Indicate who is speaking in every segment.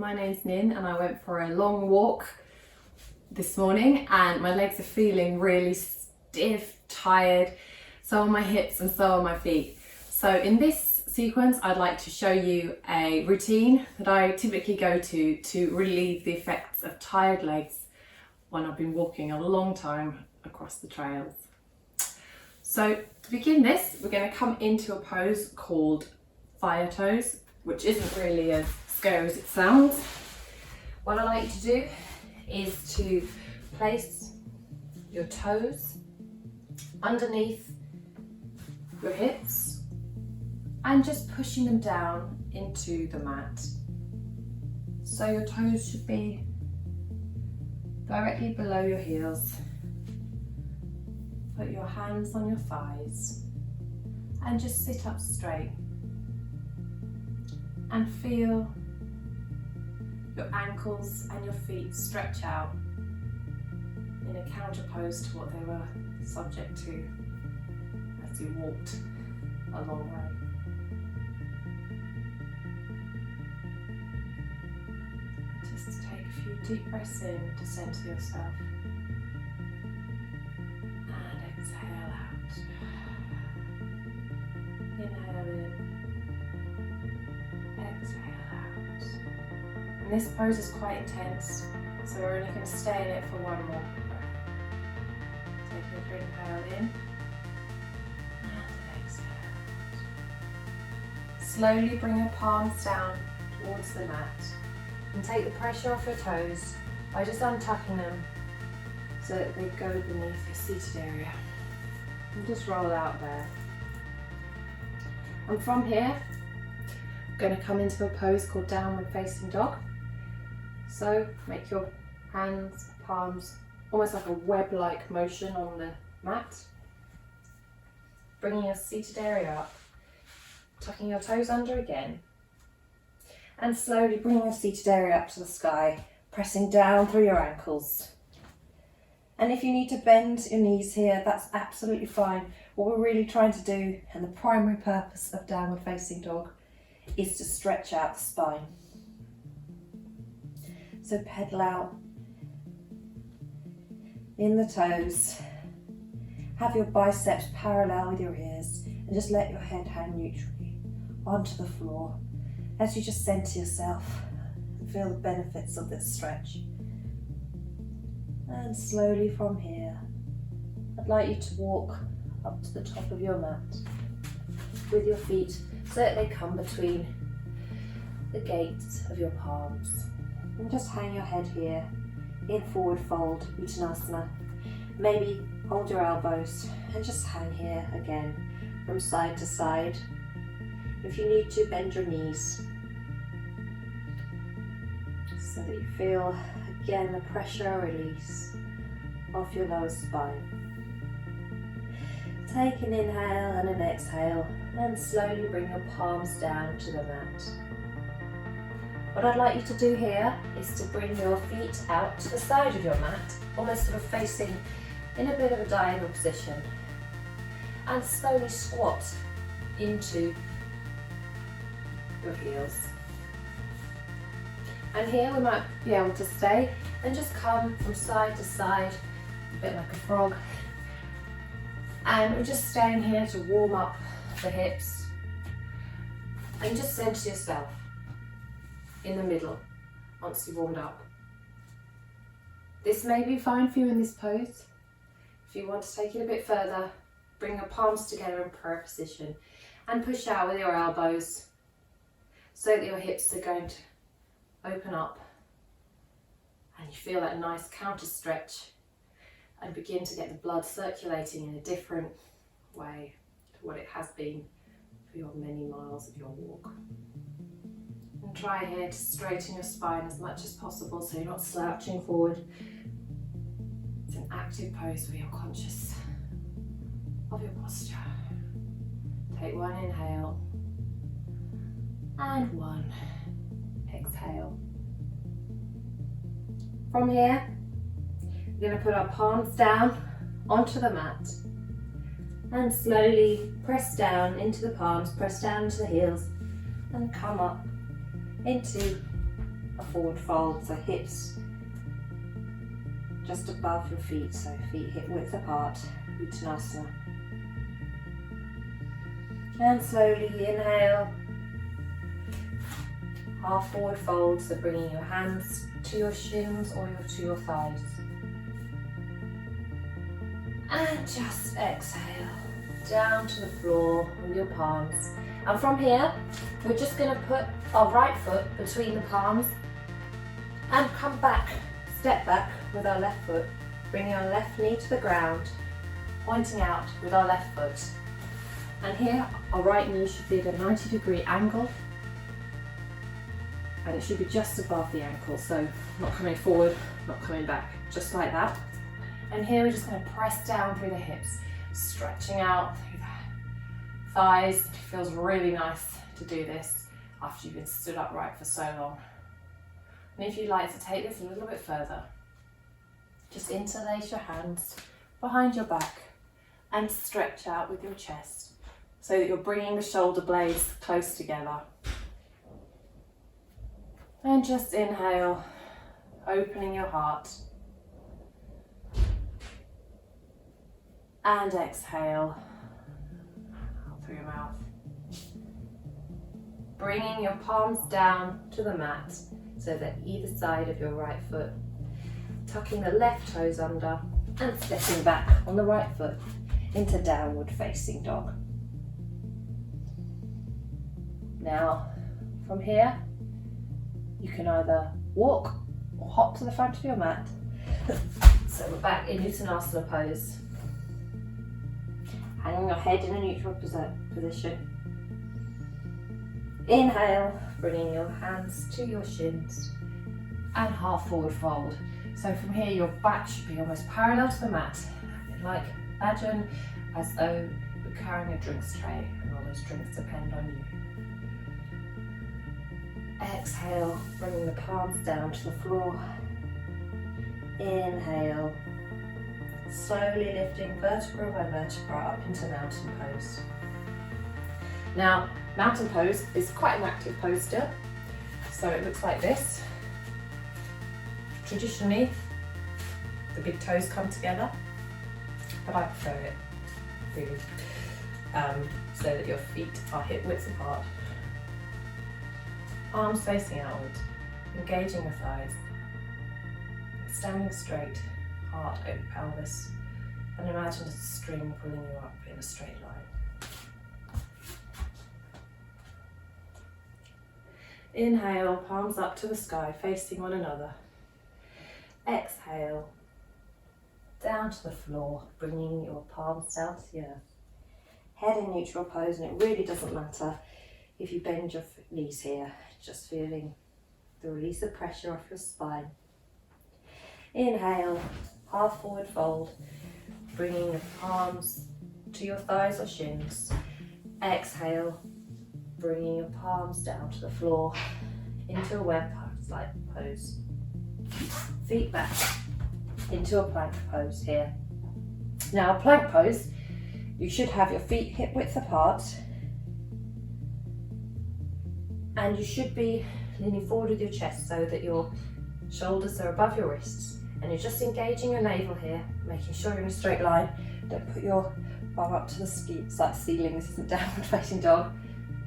Speaker 1: my name's Nin and I went for a long walk this morning and my legs are feeling really stiff, tired, so are my hips and so are my feet. So in this sequence I'd like to show you a routine that I typically go to relieve the effects of tired legs when I've been walking a long time across the trails. So to begin this, we're going to come into a pose called fire toes, which isn't really as scary as it sounds. What I like to do is to place your toes underneath your hips and just pushing them down into the mat. So your toes should be directly below your heels. Put your hands on your thighs and just sit up straight and feel your ankles and your feet stretch out in a counter pose to what they were subject to as you walked a long way. Just take a few deep breaths in to centre yourself. Exhale out. Inhale in. Exhale out. And this pose is quite intense, so we're only going to stay in it for one more breath. Take another inhale in. And exhale out. Slowly bring your palms down towards the mat. And take the pressure off your toes by just untucking them so that they go beneath your seated area. And just roll out there. And from here, I'm going to come into a pose called downward facing dog. So make your hands, palms, almost like a web-like motion on the mat. Bringing your seated area up, tucking your toes under again. And slowly bringing your seated area up to the sky, pressing down through your ankles. And if you need to bend your knees here, that's absolutely fine. What we're really trying to do, and the primary purpose of downward facing dog, is to stretch out the spine. So pedal out in the toes. Have your biceps parallel with your ears and just let your head hang neutrally onto the floor as you just centre yourself and feel the benefits of this stretch. And slowly from here, I'd like you to walk up to the top of your mat with your feet so that they come between the gates of your palms. And just hang your head here in forward fold, Uttanasana. Maybe hold your elbows and just hang here again from side to side. If you need to, bend your knees so that you feel again the pressure release off your lower spine. Take an inhale and an exhale and slowly bring your palms down to the mat. What I'd like you to do here is to bring your feet out to the side of your mat, almost sort of facing in a bit of a diagonal position, and slowly squat into your heels. And here we might be able to stay and just come from side to side, a bit like a frog. And we're just staying here to warm up the hips. And just centre yourself in the middle once you've warmed up. This may be fine for you in this pose. If you want to take it a bit further, bring your palms together in prayer position and push out with your elbows so that your hips are going to open up and you feel that nice counter stretch and begin to get the blood circulating in a different way to what it has been for your many miles of your walk. And try here to straighten your spine as much as possible so you're not slouching forward. It's an active pose where you're conscious of your posture. Take one inhale and one exhale. From here, we're going to put our palms down onto the mat and slowly press down into the palms, press down into the heels and come up into a forward fold, so hips just above your feet, so feet hip width apart, Uttanasana. And slowly inhale, half forward fold, so bringing your hands to your shins or to your thighs. And just exhale, down to the floor with your palms. And from here, we're just going to put our right foot between the palms and come back, step back with our left foot, bringing our left knee to the ground, pointing out with our left foot. And here, our right knee should be at a 90-degree angle, and it should be just above the ankle, so not coming forward, not coming back, just like that. And here we're just going to press down through the hips, stretching out through the thighs. It feels really nice to do this after you've been stood upright for so long. And if you'd like to take this a little bit further, just interlace your hands behind your back and stretch out with your chest so that you're bringing the shoulder blades close together. And just inhale, opening your heart. And exhale out through your mouth. Bringing your palms down to the mat so that either side of your right foot, tucking the left toes under and stepping back on the right foot into downward facing dog. Now, from here, you can either walk or hop to the front of your mat. So we're back in Uttanasana pose. Hanging your head in a neutral position. Inhale, bringing your hands to your shins and half forward fold. So from here, your back should be almost parallel to the mat, like imagine as though you're carrying a drinks tray and all those drinks depend on you. Exhale, bringing the palms down to the floor. Inhale, slowly lifting vertebra by vertebra up into mountain pose. Now, mountain pose is quite an active pose still, so it looks like this. Traditionally, the big toes come together, but I prefer it, really, so that your feet are hip width apart. Arms facing outward, engaging the thighs, standing straight, heart over pelvis, and imagine a string pulling you up in a straight line. Inhale, palms up to the sky, facing one another. Exhale, down to the floor, bringing your palms down to the earth. Head in neutral pose, and it really doesn't matter if you bend your knees here, just feeling the release of pressure off your spine. Inhale, half forward fold, bringing the palms to your thighs or shins. Exhale, bringing your palms down to the floor into a web like pose. Feet back into a plank pose here. Now, plank pose, you should have your feet hip width apart, and you should be leaning forward with your chest so that your shoulders are above your wrists, and you're just engaging your navel here, making sure you're in a straight line. Don't put your bum up to the ceiling. This isn't downward facing dog.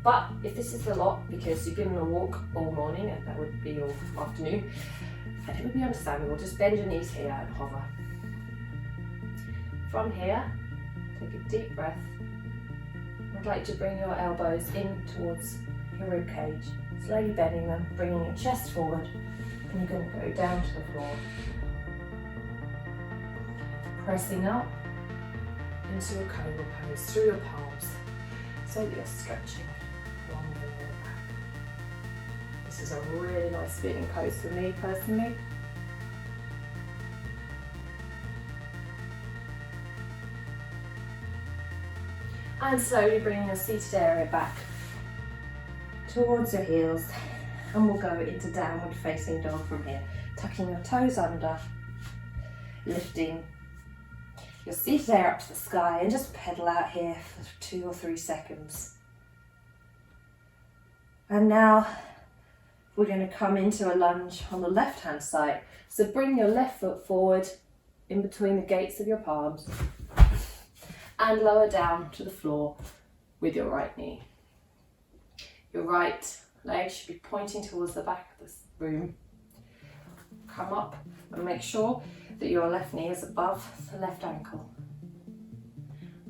Speaker 1: But if this is a lot because you've given a walk all morning, and that would be your afternoon, and it would be understandable, just bend your knees here and hover. From here, take a deep breath. I'd like to bring your elbows in towards your rib cage, slowly bending them, bringing your chest forward, and you're going to go down to the floor. Pressing up into a cobra pose through your palms, so that you're stretching along the lower back. This is a really nice feeling pose for me personally. And slowly bringing your seated area back towards your heels, and we'll go into downward facing dog from here, tucking your toes under, lifting your seated area up to the sky, and just pedal out here for 2 or 3 seconds. And now we're going to come into a lunge on the left hand side. So bring your left foot forward in between the gates of your palms and lower down to the floor with your right knee. Your right leg should be pointing towards the back of this room. Come up and make sure that your left knee is above the left ankle.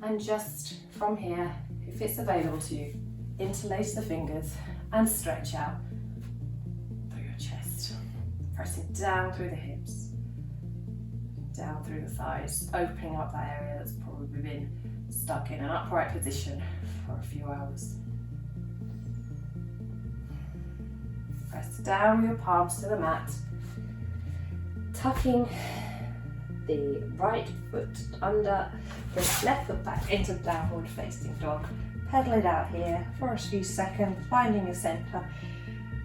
Speaker 1: And just from here, if it's available to you, interlace the fingers and stretch out through your chest. Pressing down through the hips, down through the thighs, opening up that area that's probably been stuck in an upright position for a few hours. Press down with your palms to the mat, tucking the right foot under, the left foot back into downward facing dog. Pedal it out here for a few seconds, finding your center,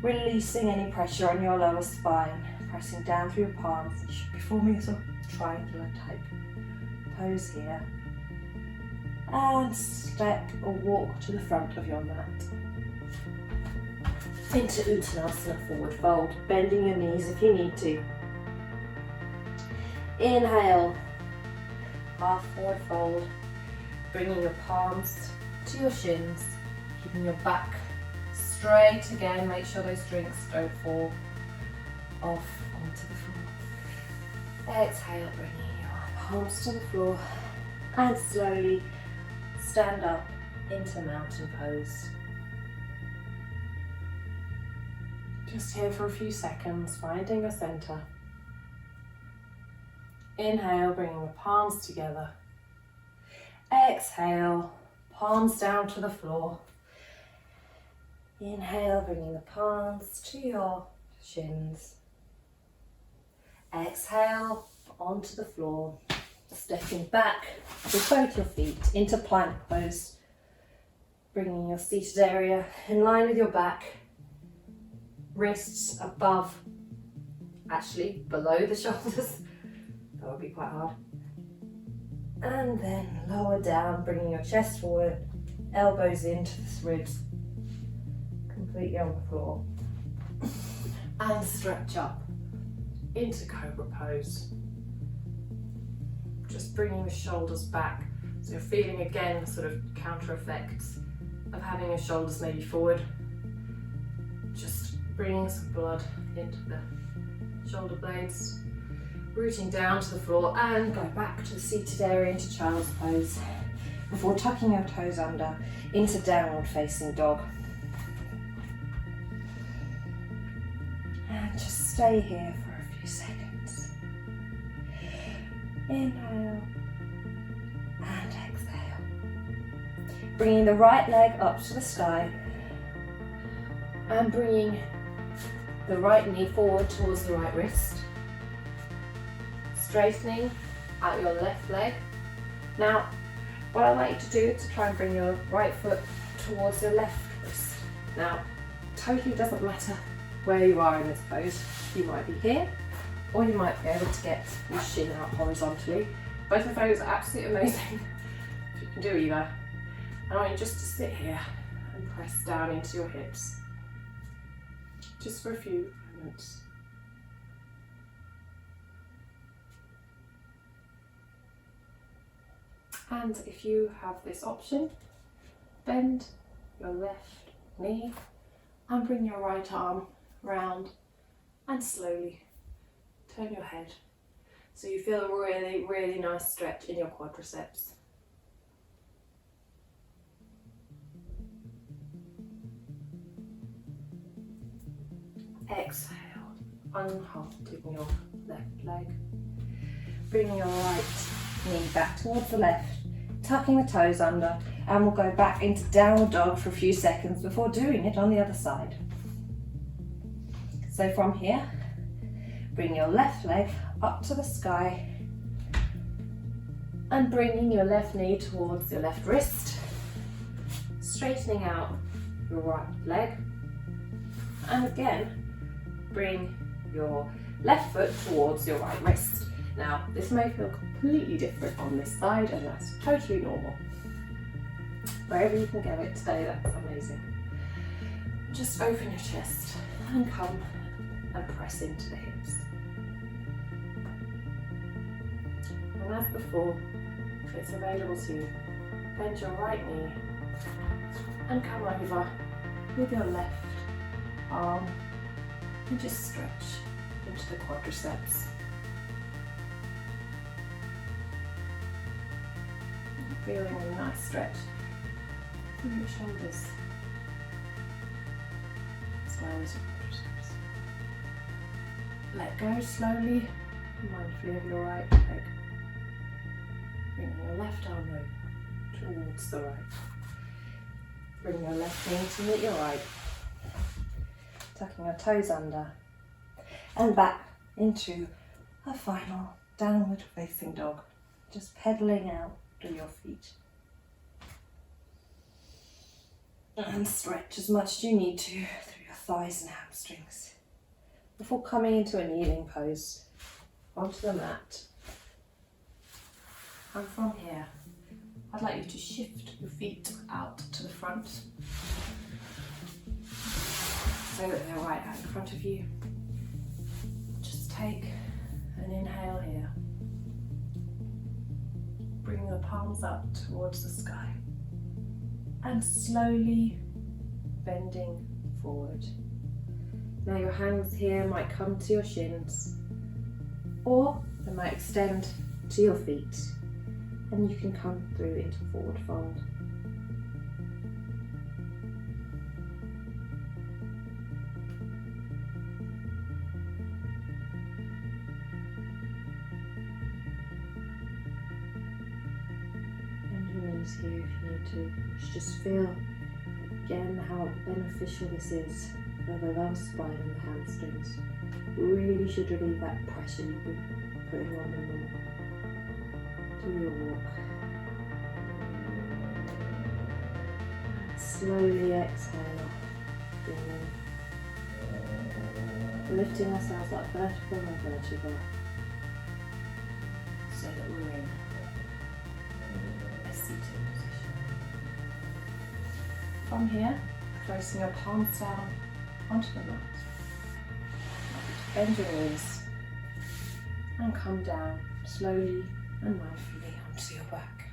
Speaker 1: releasing any pressure on your lower spine, pressing down through your palms. You should be forming a sort of triangular type pose here. And step or walk to the front of your mat. Into Uttanasana, forward fold, bending your knees if you need to. Inhale, half forward fold, bringing your palms to your shins, keeping your back straight again. Make sure those drinks don't fall off onto the floor. Exhale, bringing your palms to the floor and slowly stand up into mountain pose. Just here for a few seconds, finding your center. Inhale, bringing the palms together. Exhale, palms down to the floor. Inhale, bringing the palms to your shins. Exhale, onto the floor. Stepping back with both your feet into plank pose. Bringing your seated area in line with your back. Wrists above, actually below the shoulders. That would be quite hard. And then lower down, bringing your chest forward, elbows into the ribs, completely on the floor. And stretch up into cobra pose. Just bringing the shoulders back. So you're feeling again the sort of counter effects of having your shoulders maybe forward. Just bringing some blood into the shoulder blades. Rooting down to the floor and go back to the seated area into child's pose before tucking your toes under into downward facing dog. And just stay here for a few seconds. Inhale and exhale. Bringing the right leg up to the sky and bringing the right knee forward towards the right wrist. Straightening out your left leg. Now, what I like you to do is to try and bring your right foot towards your left wrist. Now, totally doesn't matter where you are in this pose. You might be here, or you might be able to get your shin out horizontally. Both of those are absolutely amazing. If you can do either. I want you just to sit here and press down into your hips. Just for a few moments. And if you have this option, bend your left knee and bring your right arm round and slowly turn your head so you feel a really, really nice stretch in your quadriceps. Exhale, unhalting your left leg. Bring your right knee back towards the left, tucking the toes under, and we'll go back into downward dog for a few seconds before doing it on the other side. So from here, bring your left leg up to the sky and bringing your left knee towards your left wrist, straightening out your right leg, and again, bring your left foot towards your right wrist. Now, this may feel completely different on this side, and that's totally normal. Wherever you can get it today, that's amazing. Just open your chest And come and press into the hips. And as before, if it's available to you, bend your right knee and come over with your left arm and just stretch into the quadriceps. Feeling a nice stretch through your shoulders as well as your quadriceps. Let go slowly, mindfully of your right leg. Bring your left arm over towards the right. Bring your left knee to meet your right. Tucking your toes under and back into a final downward facing dog. Just pedaling out through your feet. And stretch as much as you need to through your thighs and hamstrings before coming into a kneeling pose onto the mat. And from here, I'd like you to shift your feet out to the front so that they're right out in front of you. Just take an inhale here. Bring the palms up towards the sky and slowly bending forward. Now your hands here might come to your shins or they might extend to your feet and you can come through into forward fold. Here if you need to. Just feel again how beneficial this is for the lower spine and the hamstrings. Really should relieve that pressure you've been putting on them through your walk. Slowly exhale, lifting ourselves up vertebra by vertebra so that we're in seated position. From here, placing your palms down onto the mat. Bend your knees and come down slowly and mindfully onto your back.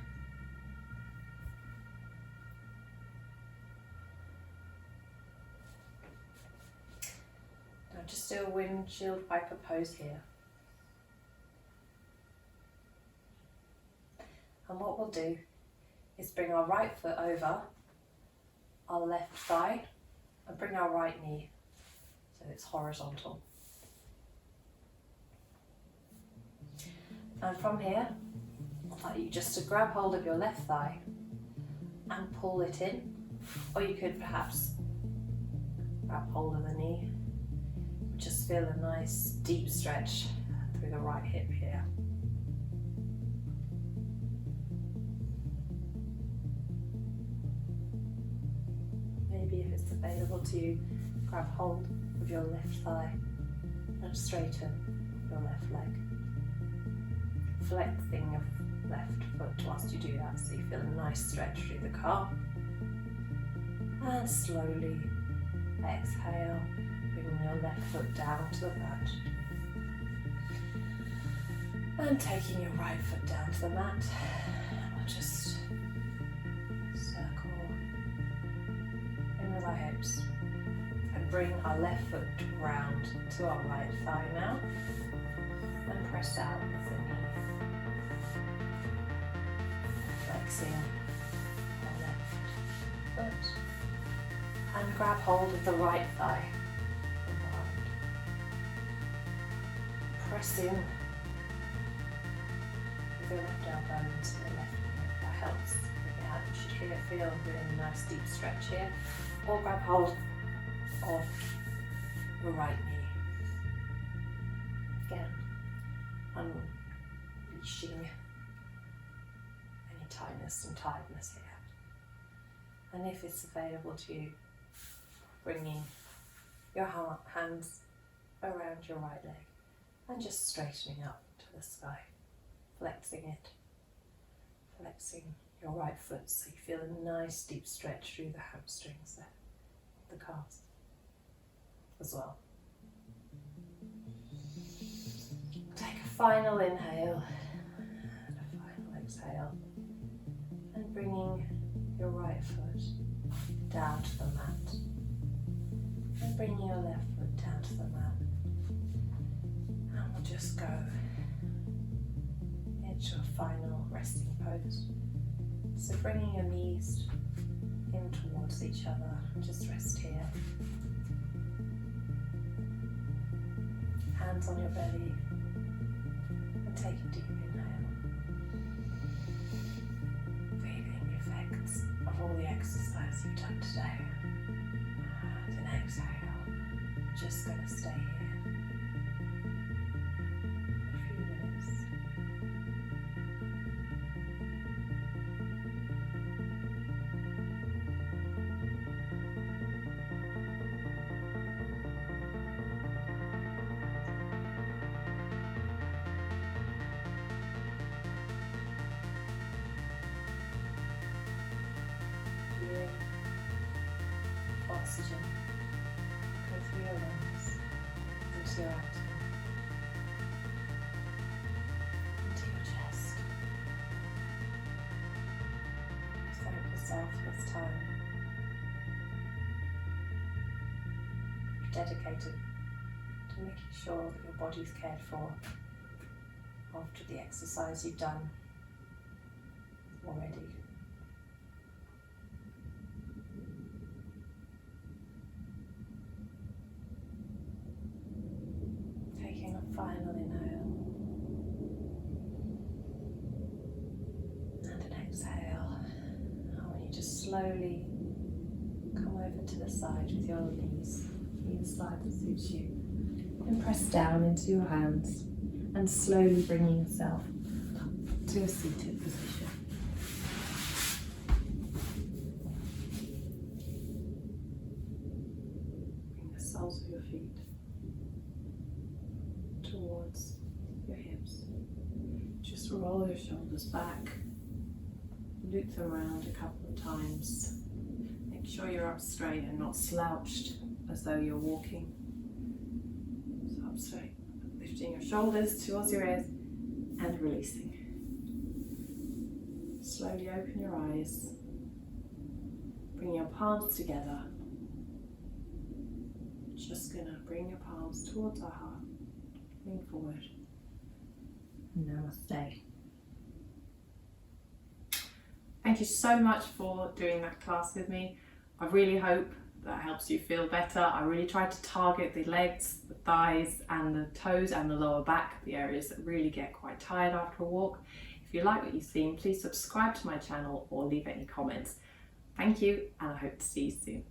Speaker 1: Now just do a windshield wiper pose here. And what we'll do is bring our right foot over our left thigh and bring our right knee so it's horizontal. And from here, I'd like you just to grab hold of your left thigh and pull it in, or you could perhaps grab hold of the knee. Just feel a nice deep stretch through the right hip here. If it's available to you, grab hold of your left thigh and straighten your left leg. Flexing your left foot whilst you do that so you feel a nice stretch through the calf. And slowly exhale, bringing your left foot down to the mat. And taking your right foot down to the mat. We'll just our hips and bring our left foot round to our right thigh now and press out with the knee, flexing our left foot and grab hold of the right thigh from behind, pressing with your left elbow into the left knee. That helps. You should feel a really nice deep stretch here. Or grab hold of your right knee. Again, unleashing any tightness and tiredness here. And if it's available to you, bringing your hands around your right leg and just straightening up to the sky, flexing it, flexing your right foot so you feel a nice deep stretch through the hamstrings there, the calves, as well. Take a final inhale and a final exhale, and bringing your right foot down to the mat, and bringing your left foot down to the mat, and we'll just go into a final resting pose. So bringing your knees in towards each other, just rest here. Hands on your belly, and take a deep inhale. Feeling the effects of all the exercise you've done today. And an exhale, just going to stay here for a few minutes. Oxygen go through your lungs, into your abdomen, into your chest. Thank yourself for this time. You've dedicated to making sure that your body's cared for after the exercise you've done already. Final inhale and an exhale. I want you to slowly come over to the side with your knees, either side that suits you, and press down into your hands, and slowly bringing yourself to a seated position. Bring the soles of your feet towards your hips. Just roll your shoulders back, loop them around a couple of times. Make sure you're up straight and not slouched as though you're walking. So up straight, lifting your shoulders towards your ears and releasing. Slowly open your eyes, bring your palms together. Just gonna bring your palms towards our heart. Lean forward. Namaste. Thank you so much for doing that class with me. I really hope that helps you feel better. I really tried to target the legs, the thighs and the toes and the lower back, the areas that really get quite tired after a walk. If you like what you've seen, please subscribe to my channel or leave any comments. Thank you, and I hope to see you soon.